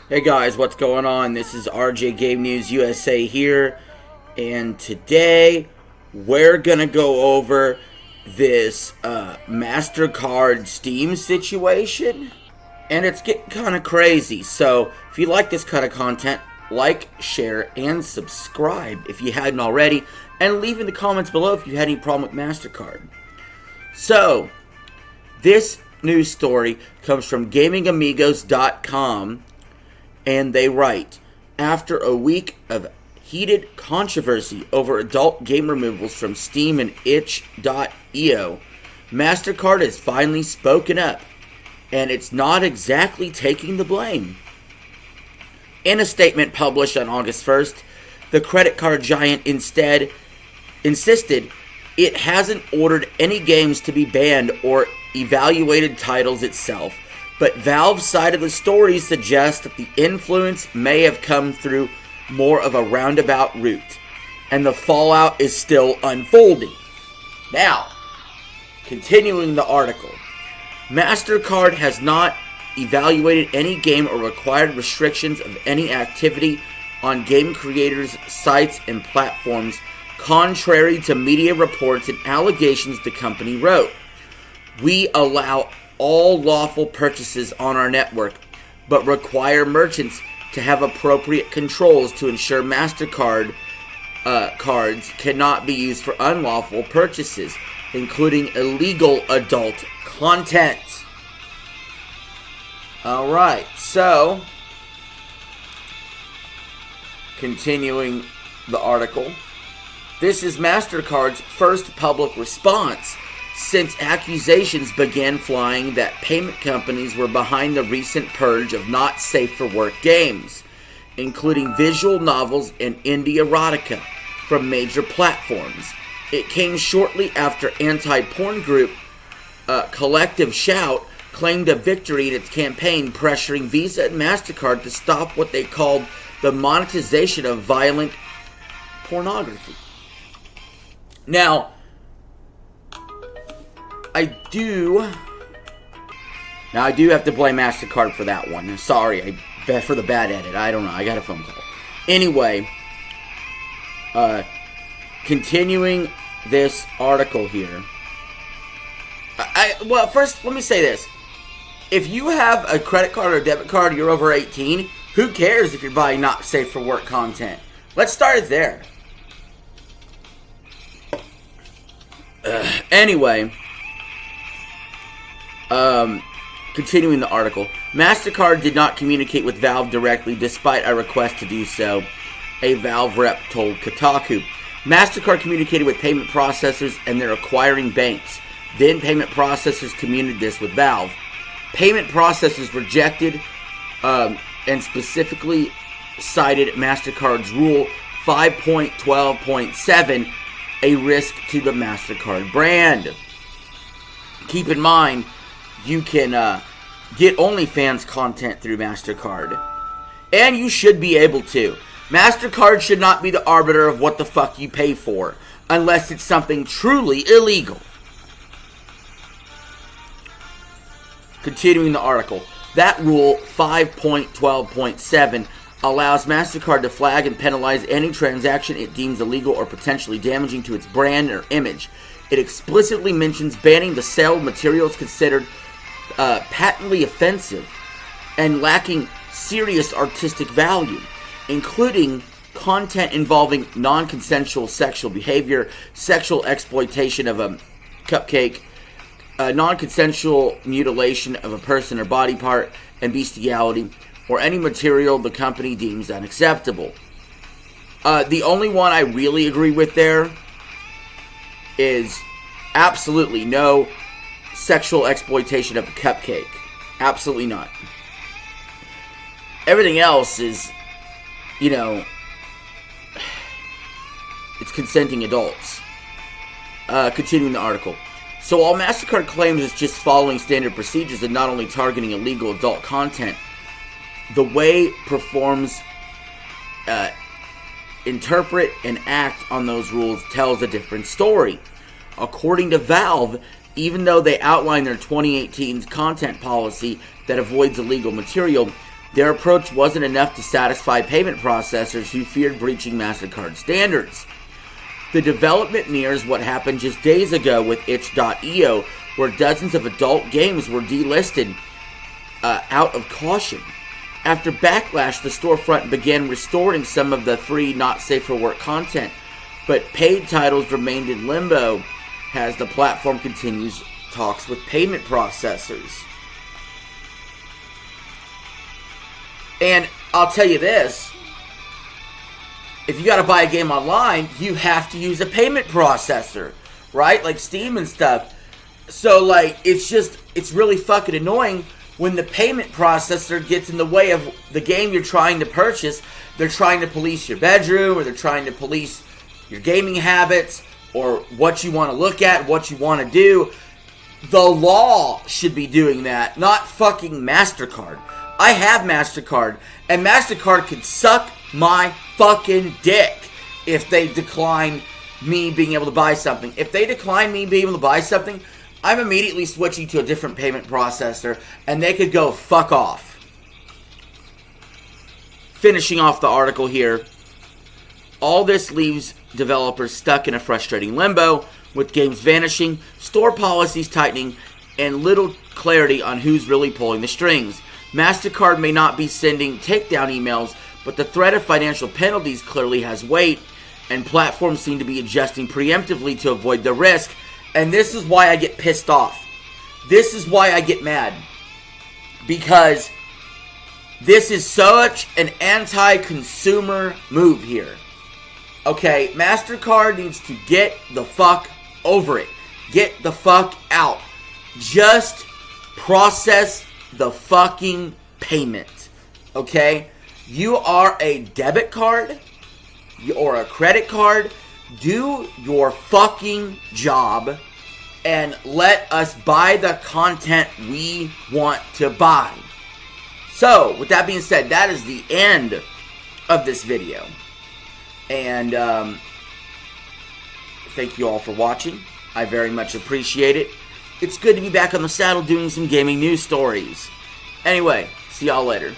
Hey guys, what's going on? This is RJ Game News USA here, and today we're gonna go over this Mastercard Steam situation, and it's getting kind of crazy. So if you like this kind of content, like, share, and subscribe if you hadn't already, and leave in the comments below if you had any problem with Mastercard. So this news story comes from GamingAmigos.com. And they write, after a week of heated controversy over adult game removals from Steam and itch.io, Mastercard has finally spoken up, and it's not exactly taking the blame. In a statement published on August 1st, the credit card giant instead insisted it hasn't ordered any games to be banned or evaluated titles itself. But Valve's side of the story suggests that the influence may have come through more of a roundabout route, and the fallout is still unfolding. Now, continuing the article, Mastercard has not evaluated any game or required restrictions of any activity on game creators' sites and platforms, contrary to media reports and allegations the company wrote. We allow all lawful purchases on our network, but require merchants to have appropriate controls to ensure MasterCard cards cannot be used for unlawful purchases, including illegal adult content. Alright, so, continuing the article, this is MasterCard's first public response since accusations began flying that payment companies were behind the recent purge of not safe for work games, including visual novels and indie erotica, from major platforms. It came shortly after anti-porn group Collective Shout claimed a victory in its campaign pressuring Visa and MasterCard to stop what they called the monetization of violent pornography. Now, I do have to blame MasterCard for that one. Sorry, for the bad edit. I don't know. I got a phone call. Anyway, continuing this article here. Well, first, let me say this. If you have a credit card or a debit card, you're over 18, who cares if you're buying not safe for work content? Let's start there. Anyway, continuing the article, Mastercard did not communicate with Valve directly despite a request to do so, a Valve rep told Kotaku. Mastercard communicated with payment processors and their acquiring banks. Then payment processors communicated this with Valve. Payment processors rejected and specifically cited Mastercard's Rule 5.12.7, a risk to the Mastercard brand. Keep in mind, you can get OnlyFans content through MasterCard. And you should be able to. MasterCard should not be the arbiter of what the fuck you pay for, unless it's something truly illegal. Continuing the article, that rule, 5.12.7, allows MasterCard to flag and penalize any transaction it deems illegal or potentially damaging to its brand or image. It explicitly mentions banning the sale of materials considered patently offensive and lacking serious artistic value, including content involving non-consensual sexual behavior, sexual exploitation of a cupcake, non-consensual mutilation of a person or body part, and bestiality, or any material the company deems unacceptable. The only one I really agree with there is absolutely no sexual exploitation of a cupcake. Absolutely not. Everything else is, it's consenting adults. Continuing the article. So while MasterCard claims it's just following standard procedures and not only targeting illegal adult content, the way performs, interpret, and act on those rules tells a different story. According to Valve, even though they outline their 2018 content policy that avoids illegal material, Their approach wasn't enough to satisfy payment processors who feared breaching Mastercard standards. The development mirrors what happened just days ago with itch.io, where dozens of adult games were delisted out of caution. After backlash, the storefront began restoring some of the free, not safe for work content, but paid titles remained in limbo as the platform continues talks with payment processors. And I'll tell you this, if you got to buy a game online, you have to use a payment processor, right? Like Steam and stuff. So, like, it's really fucking annoying when the payment processor gets in the way of the game you're trying to purchase. They're trying to police your bedroom, or they're trying to police your gaming habits, or what you want to look at, what you want to do. The law should be doing that, not fucking Mastercard. I have Mastercard, and Mastercard could suck my fucking dick if they decline me being able to buy something. If they decline me being able to buy something, I'm immediately switching to a different payment processor, and they could go fuck off. Finishing off the article here, all this leaves developers stuck in a frustrating limbo, with games vanishing, store policies tightening, and little clarity on who's really pulling the strings. Mastercard may not be sending takedown emails, but the threat of financial penalties clearly has weight, and platforms seem to be adjusting preemptively to avoid the risk. And this is why I get pissed off. This is why I get mad. Because this is such an anti-consumer move here. Okay, Mastercard needs to get the fuck over it. Get the fuck out. Just process the fucking payment. Okay? You are a debit card or a credit card. Do your fucking job and let us buy the content we want to buy. So, with that being said, that is the end of this video. And thank you all for watching. I very much appreciate it. It's good to be back on the saddle doing some gaming news stories. Anyway, see y'all later.